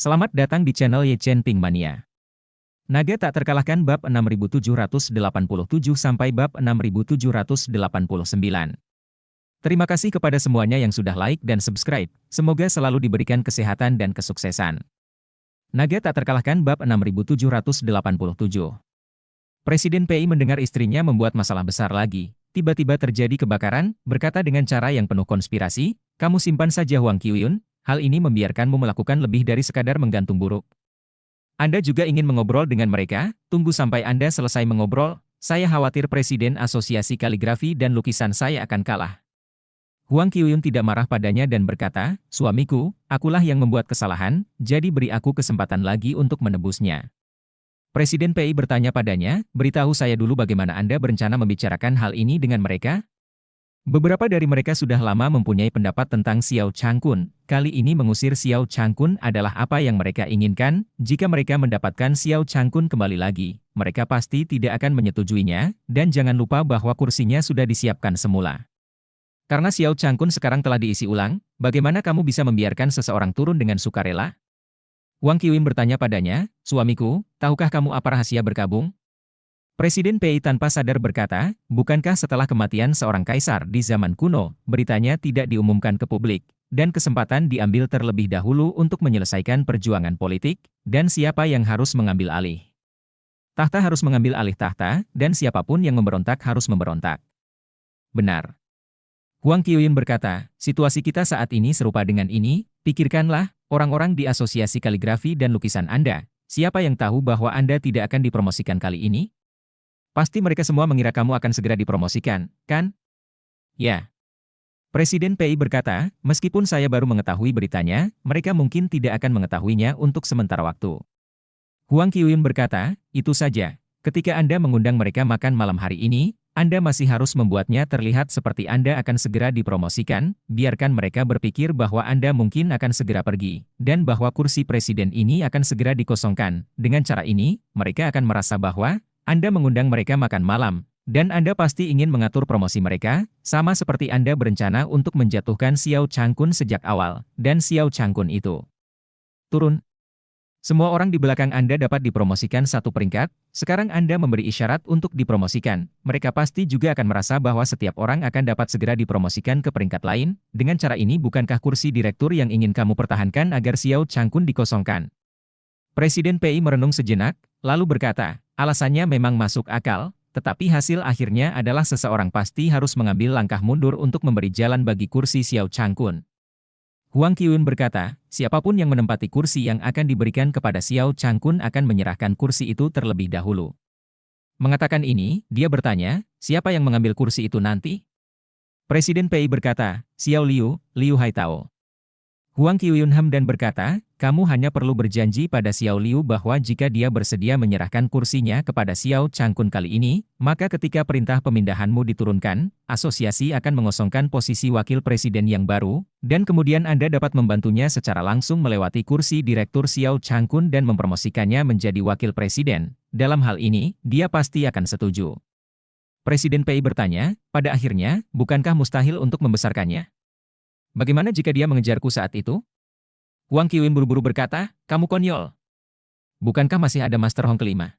Selamat datang di channel Ye Chen Ping Mania. Naga tak terkalahkan bab 6787 sampai bab 6789. Terima kasih kepada semuanya yang sudah like dan subscribe. Semoga selalu diberikan kesehatan dan kesuksesan. Naga tak terkalahkan bab 6787. Presiden PI mendengar istrinya membuat masalah besar lagi. Tiba-tiba terjadi kebakaran, berkata dengan cara yang penuh konspirasi, "Kamu simpan saja Huang Qiuyun, hal ini membiarkanmu melakukan lebih dari sekadar menggantung buruk. Anda juga ingin mengobrol dengan mereka, tunggu sampai Anda selesai mengobrol, saya khawatir Presiden Asosiasi Kaligrafi dan Lukisan saya akan kalah." Huang Qiuyun tidak marah padanya dan berkata, "Suamiku, akulah yang membuat kesalahan, jadi beri aku kesempatan lagi untuk menebusnya." Presiden PI bertanya padanya, "Beritahu saya dulu bagaimana Anda berencana membicarakan hal ini dengan mereka?" Beberapa dari mereka sudah lama mempunyai pendapat tentang Xiao Changkun. Kali ini mengusir Xiao Changkun adalah apa yang mereka inginkan. Jika mereka mendapatkan Xiao Changkun kembali lagi, mereka pasti tidak akan menyetujuinya, dan jangan lupa bahwa kursinya sudah disiapkan semula. Karena Xiao Changkun sekarang telah diisi ulang, bagaimana kamu bisa membiarkan seseorang turun dengan sukarela? Huang Qiuyun bertanya padanya, "Suamiku, tahukah kamu apa rahasia berkabung?" Presiden PI tanpa sadar berkata, "Bukankah setelah kematian seorang kaisar di zaman kuno, beritanya tidak diumumkan ke publik, dan kesempatan diambil terlebih dahulu untuk menyelesaikan perjuangan politik, dan siapa yang harus mengambil alih? Tahta harus mengambil alih tahta, dan siapapun yang memberontak harus memberontak." Benar. Huang Qiuyun berkata, "Situasi kita saat ini serupa dengan ini, pikirkanlah, orang-orang di Asosiasi Kaligrafi dan Lukisan Anda, siapa yang tahu bahwa Anda tidak akan dipromosikan kali ini? Pasti mereka semua mengira kamu akan segera dipromosikan, kan?" "Ya." Presiden PI berkata, "Meskipun saya baru mengetahui beritanya, mereka mungkin tidak akan mengetahuinya untuk sementara waktu." Huang Qiuyun berkata, "Itu saja. Ketika Anda mengundang mereka makan malam hari ini, Anda masih harus membuatnya terlihat seperti Anda akan segera dipromosikan, biarkan mereka berpikir bahwa Anda mungkin akan segera pergi, dan bahwa kursi presiden ini akan segera dikosongkan. Dengan cara ini, mereka akan merasa bahwa Anda mengundang mereka makan malam, dan Anda pasti ingin mengatur promosi mereka, sama seperti Anda berencana untuk menjatuhkan Xiao Changkun sejak awal, dan Xiao Changkun itu turun. Semua orang di belakang Anda dapat dipromosikan satu peringkat, sekarang Anda memberi isyarat untuk dipromosikan, mereka pasti juga akan merasa bahwa setiap orang akan dapat segera dipromosikan ke peringkat lain, dengan cara ini bukankah kursi direktur yang ingin kamu pertahankan agar Xiao Changkun dikosongkan?" Presiden PI merenung sejenak, lalu berkata, "Alasannya memang masuk akal, tetapi hasil akhirnya adalah seseorang pasti harus mengambil langkah mundur untuk memberi jalan bagi kursi Xiao Changkun." Huang Qiuyun berkata, "Siapapun yang menempati kursi yang akan diberikan kepada Xiao Changkun akan menyerahkan kursi itu terlebih dahulu." Mengatakan ini, dia bertanya, "Siapa yang mengambil kursi itu nanti?" Presiden PI berkata, "Xiao Liu, Liu Haitao." Huang Qiuyun dan berkata, "Kamu hanya perlu berjanji pada Xiao Liu bahwa jika dia bersedia menyerahkan kursinya kepada Xiao Changkun kali ini, maka ketika perintah pemindahanmu diturunkan, asosiasi akan mengosongkan posisi wakil presiden yang baru, dan kemudian Anda dapat membantunya secara langsung melewati kursi direktur Xiao Changkun dan mempromosikannya menjadi wakil presiden. Dalam hal ini, dia pasti akan setuju." Presiden PI bertanya, "Pada akhirnya, bukankah mustahil untuk membesarkannya? Bagaimana jika dia mengejarku saat itu?" Huang Qiuyun buru-buru berkata, "Kamu konyol. Bukankah masih ada Master Hong kelima?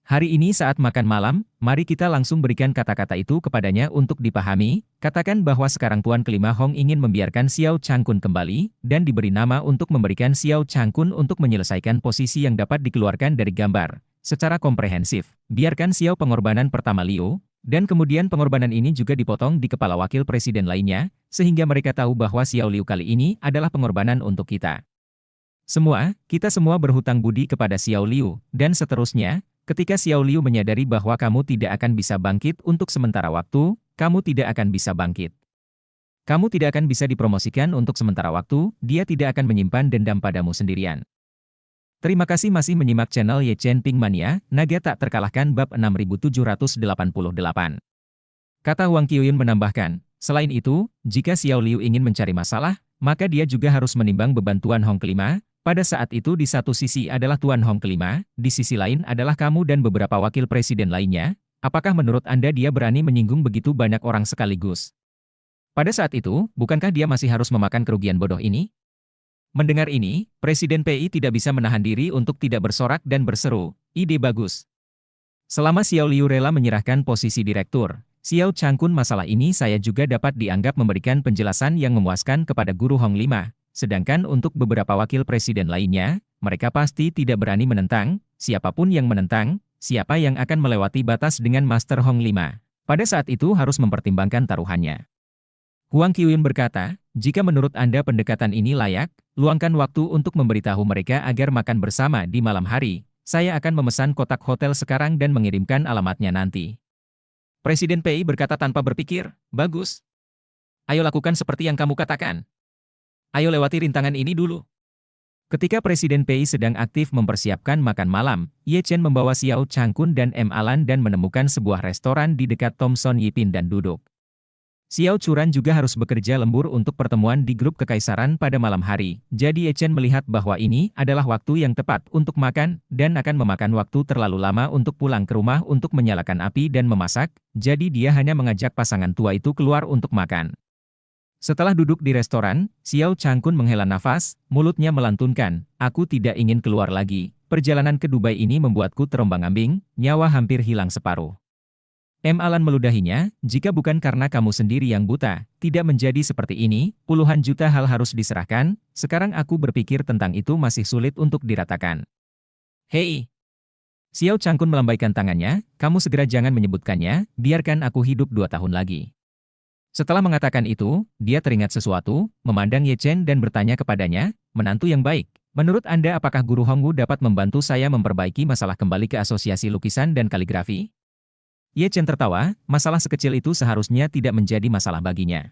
Hari ini saat makan malam, mari kita langsung berikan kata-kata itu kepadanya untuk dipahami, katakan bahwa sekarang Tuan kelima Hong ingin membiarkan Xiao Changkun kembali, dan diberi nama untuk memberikan Xiao Changkun untuk menyelesaikan posisi yang dapat dikeluarkan dari gambar. Secara komprehensif, biarkan Xiao pengorbanan pertama Liu, dan kemudian pengorbanan ini juga dipotong di kepala wakil presiden lainnya, sehingga mereka tahu bahwa Xiao Liu kali ini adalah pengorbanan untuk kita. Kita semua berhutang budi kepada Xiao Liu, dan seterusnya, ketika Xiao Liu menyadari bahwa kamu tidak akan bisa bangkit untuk sementara waktu, kamu tidak akan bisa bangkit. Kamu tidak akan bisa dipromosikan untuk sementara waktu, dia tidak akan menyimpan dendam padamu sendirian." Terima kasih masih menyimak channel Ye Chen Ping Mania, Naga tak terkalahkan bab 6788. Kata Huang Qiuyun menambahkan, "Selain itu, jika Xiao Liu ingin mencari masalah, maka dia juga harus menimbang beban Tuan Hong kelima. Pada saat itu di satu sisi adalah Tuan Hong kelima, di sisi lain adalah kamu dan beberapa wakil presiden lainnya. Apakah menurut Anda dia berani menyinggung begitu banyak orang sekaligus? Pada saat itu, bukankah dia masih harus memakan kerugian bodoh ini? Mendengar ini, Presiden PI tidak bisa menahan diri untuk tidak bersorak dan berseru, ide bagus. Selama Xiao Liu rela menyerahkan posisi direktur, Xiao Changkun masalah ini saya juga dapat dianggap memberikan penjelasan yang memuaskan kepada Guru Hong Lima. Sedangkan untuk beberapa wakil presiden lainnya, mereka pasti tidak berani menentang, siapapun yang menentang, siapa yang akan melewati batas dengan Master Hong Lima. Pada saat itu harus mempertimbangkan taruhannya. Huang Qiuyun berkata, jika menurut Anda pendekatan ini layak, luangkan waktu untuk memberitahu mereka agar makan bersama di malam hari. Saya akan memesan kotak hotel sekarang dan mengirimkan alamatnya nanti. Presiden PI berkata tanpa berpikir, bagus. Ayo lakukan seperti yang kamu katakan. Ayo lewati rintangan ini dulu. Ketika Presiden PI sedang aktif mempersiapkan makan malam, Ye Chen membawa Xiao Changkun dan M. Alan dan menemukan sebuah restoran di dekat Thomson Yipin dan duduk. Xiao Churan juga harus bekerja lembur untuk pertemuan di grup kekaisaran pada malam hari, jadi Ye Chen melihat bahwa ini adalah waktu yang tepat untuk makan, dan akan memakan waktu terlalu lama untuk pulang ke rumah untuk menyalakan api dan memasak, jadi dia hanya mengajak pasangan tua itu keluar untuk makan. Setelah duduk di restoran, Xiao Changkun menghela nafas, mulutnya melantunkan, aku tidak ingin keluar lagi, perjalanan ke Dubai ini membuatku terombang-ambing, nyawa hampir hilang separuh. M. Alan meludahinya, jika bukan karena kamu sendiri yang buta, tidak menjadi seperti ini, puluhan juta hal harus diserahkan, sekarang aku berpikir tentang itu masih sulit untuk diratakan. Hei! Xiao Changkun melambaikan tangannya, kamu segera jangan menyebutkannya, biarkan aku hidup 2 tahun lagi. Setelah mengatakan itu, dia teringat sesuatu, memandang Ye Chen dan bertanya kepadanya, menantu yang baik, menurut Anda apakah Guru Hongwu dapat membantu saya memperbaiki masalah kembali ke asosiasi lukisan dan kaligrafi? Ye Chen tertawa, masalah sekecil itu seharusnya tidak menjadi masalah baginya.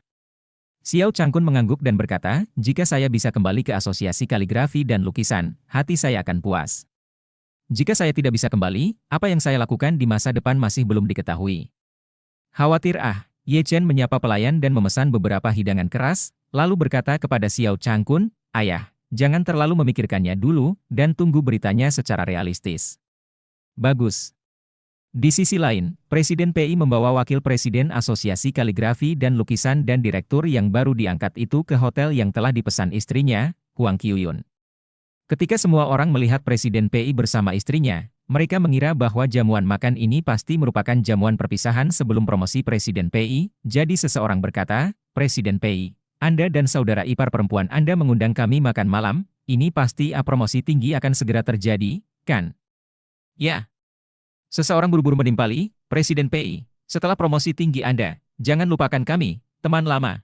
Xiao Changkun mengangguk dan berkata, jika saya bisa kembali ke asosiasi kaligrafi dan lukisan, hati saya akan puas. Jika saya tidak bisa kembali, apa yang saya lakukan di masa depan masih belum diketahui. Khawatir Ye Chen menyapa pelayan dan memesan beberapa hidangan keras, lalu berkata kepada Xiao Changkun, ayah, jangan terlalu memikirkannya dulu, dan tunggu beritanya secara realistis. Bagus. Di sisi lain, Presiden PI membawa Wakil Presiden Asosiasi Kaligrafi dan Lukisan dan Direktur yang baru diangkat itu ke hotel yang telah dipesan istrinya, Huang Qiuyun. Ketika semua orang melihat Presiden PI bersama istrinya, mereka mengira bahwa jamuan makan ini pasti merupakan jamuan perpisahan sebelum promosi Presiden PI, jadi seseorang berkata, Presiden PI, Anda dan saudara ipar perempuan Anda mengundang kami makan malam, ini pasti promosi tinggi akan segera terjadi, kan? Ya. Seseorang buru-buru menimpali, Presiden PI, setelah promosi tinggi Anda, jangan lupakan kami, teman lama.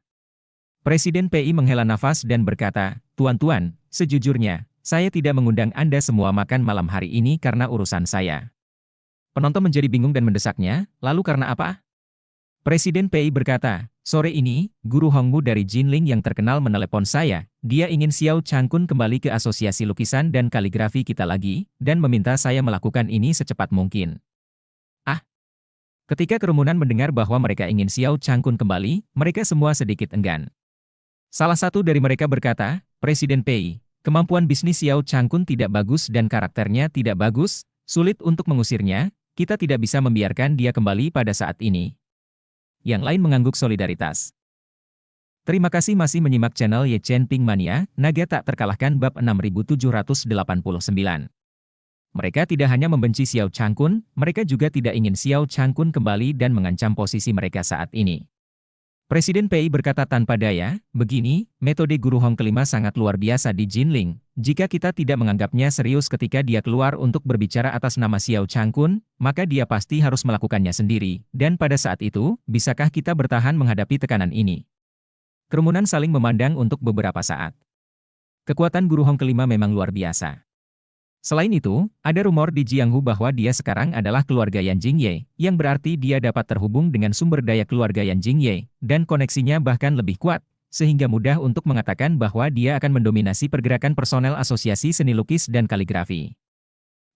Presiden PI menghela nafas dan berkata, Tuan-tuan, sejujurnya, saya tidak mengundang Anda semua makan malam hari ini karena urusan saya. Penonton menjadi bingung dan mendesaknya, lalu karena apa? Presiden PI berkata, sore ini, Guru Hongwu dari Jinling yang terkenal menelepon saya, dia ingin Xiao Changkun kembali ke asosiasi lukisan dan kaligrafi kita lagi, dan meminta saya melakukan ini secepat mungkin. Ketika kerumunan mendengar bahwa mereka ingin Xiao Changkun kembali, mereka semua sedikit enggan. Salah satu dari mereka berkata, Presiden PI, kemampuan bisnis Xiao Changkun tidak bagus dan karakternya tidak bagus, sulit untuk mengusirnya, kita tidak bisa membiarkan dia kembali pada saat ini. Yang lain mengangguk solidaritas. Terima kasih masih menyimak channel Ye Chen Ping Mania, naga tak terkalahkan bab 6789. Mereka tidak hanya membenci Xiao Changkun, mereka juga tidak ingin Xiao Changkun kembali dan mengancam posisi mereka saat ini. Presiden PI berkata tanpa daya, begini, metode Guru Hong kelima sangat luar biasa di Jinling. Jika kita tidak menganggapnya serius ketika dia keluar untuk berbicara atas nama Xiao Changkun, maka dia pasti harus melakukannya sendiri. Dan pada saat itu, bisakah kita bertahan menghadapi tekanan ini? Kerumunan saling memandang untuk beberapa saat. Kekuatan Guru Hong kelima memang luar biasa. Selain itu, ada rumor di Jianghu bahwa dia sekarang adalah keluarga Yan Jingye, yang berarti dia dapat terhubung dengan sumber daya keluarga Yan Jingye, dan koneksinya bahkan lebih kuat, sehingga mudah untuk mengatakan bahwa dia akan mendominasi pergerakan personel asosiasi seni lukis dan kaligrafi.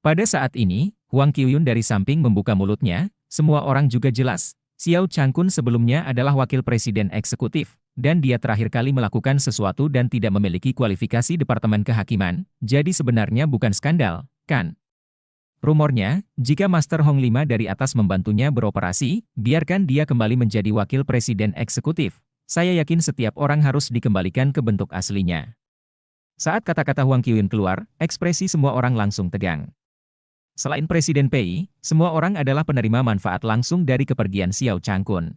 Pada saat ini, Huang Qiuyun dari samping membuka mulutnya, semua orang juga jelas, Xiao Changkun sebelumnya adalah wakil presiden eksekutif, dan dia terakhir kali melakukan sesuatu dan tidak memiliki kualifikasi Departemen Kehakiman, jadi sebenarnya bukan skandal, kan? Rumornya, jika Master Hong Lima dari atas membantunya beroperasi, biarkan dia kembali menjadi wakil presiden eksekutif. Saya yakin setiap orang harus dikembalikan ke bentuk aslinya. Saat kata-kata Huang Qiuyun keluar, ekspresi semua orang langsung tegang. Selain Presiden PI, semua orang adalah penerima manfaat langsung dari kepergian Xiao Changkun.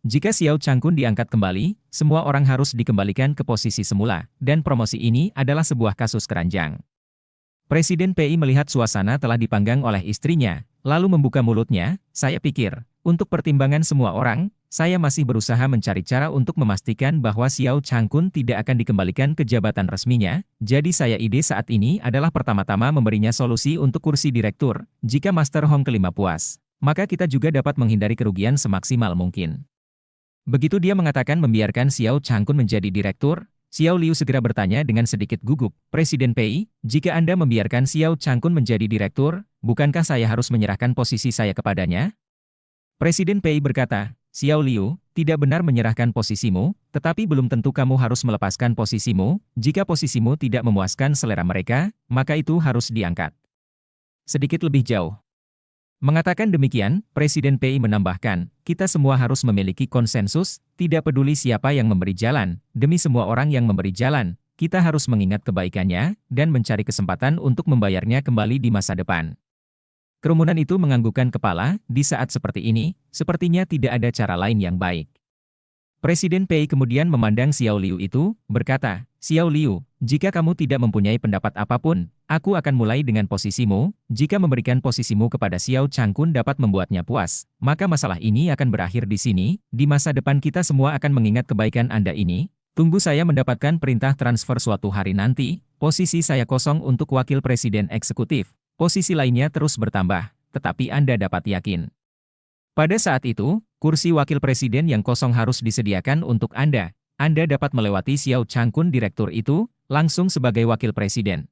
Jika Xiao Changkun diangkat kembali, semua orang harus dikembalikan ke posisi semula, dan promosi ini adalah sebuah kasus keranjang. Presiden PI melihat suasana telah dipanggang oleh istrinya, lalu membuka mulutnya. Saya pikir, untuk pertimbangan semua orang, saya masih berusaha mencari cara untuk memastikan bahwa Xiao Changkun tidak akan dikembalikan ke jabatan resminya, jadi saya ide saat ini adalah pertama-tama memberinya solusi untuk kursi direktur. Jika Master Hong kelima puas, maka kita juga dapat menghindari kerugian semaksimal mungkin. Begitu dia mengatakan membiarkan Xiao Changkun menjadi direktur, Xiao Liu segera bertanya dengan sedikit gugup, Presiden PI, jika Anda membiarkan Xiao Changkun menjadi direktur, bukankah saya harus menyerahkan posisi saya kepadanya? Presiden PI berkata, Xiao Liu, tidak benar menyerahkan posisimu, tetapi belum tentu kamu harus melepaskan posisimu. Jika posisimu tidak memuaskan selera mereka, maka itu harus diangkat. Sedikit lebih jauh. Mengatakan demikian, Presiden PI menambahkan, kita semua harus memiliki konsensus, tidak peduli siapa yang memberi jalan, demi semua orang yang memberi jalan, kita harus mengingat kebaikannya, dan mencari kesempatan untuk membayarnya kembali di masa depan. Kerumunan itu menganggukkan kepala, di saat seperti ini, sepertinya tidak ada cara lain yang baik. Presiden PI kemudian memandang Xiao Liu itu, berkata, Xiao Liu, jika kamu tidak mempunyai pendapat apapun, aku akan mulai dengan posisimu. Jika memberikan posisimu kepada Xiao Changkun dapat membuatnya puas, maka masalah ini akan berakhir di sini. Di masa depan kita semua akan mengingat kebaikan Anda ini. Tunggu saya mendapatkan perintah transfer suatu hari nanti. Posisi saya kosong untuk wakil presiden eksekutif. Posisi lainnya terus bertambah, tetapi Anda dapat yakin. Pada saat itu, kursi wakil presiden yang kosong harus disediakan untuk Anda. Anda dapat melewati Xiao Changkun direktur itu, langsung sebagai wakil presiden.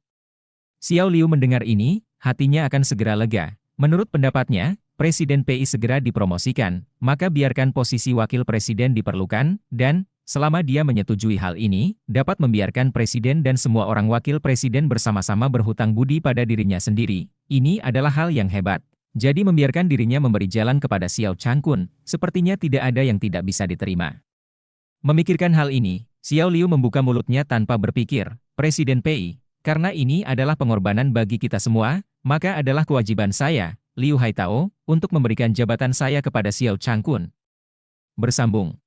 Xiao Liu mendengar ini, hatinya akan segera lega. Menurut pendapatnya, Presiden PI segera dipromosikan, maka biarkan posisi wakil presiden diperlukan, dan, selama dia menyetujui hal ini, dapat membiarkan presiden dan semua orang wakil presiden bersama-sama berhutang budi pada dirinya sendiri. Ini adalah hal yang hebat. Jadi membiarkan dirinya memberi jalan kepada Xiao Changkun, sepertinya tidak ada yang tidak bisa diterima. Memikirkan hal ini, Xiao Liu membuka mulutnya tanpa berpikir, Presiden PI, karena ini adalah pengorbanan bagi kita semua, maka adalah kewajiban saya, Liu Haitao, untuk memberikan jabatan saya kepada Xiao Changkun. Bersambung.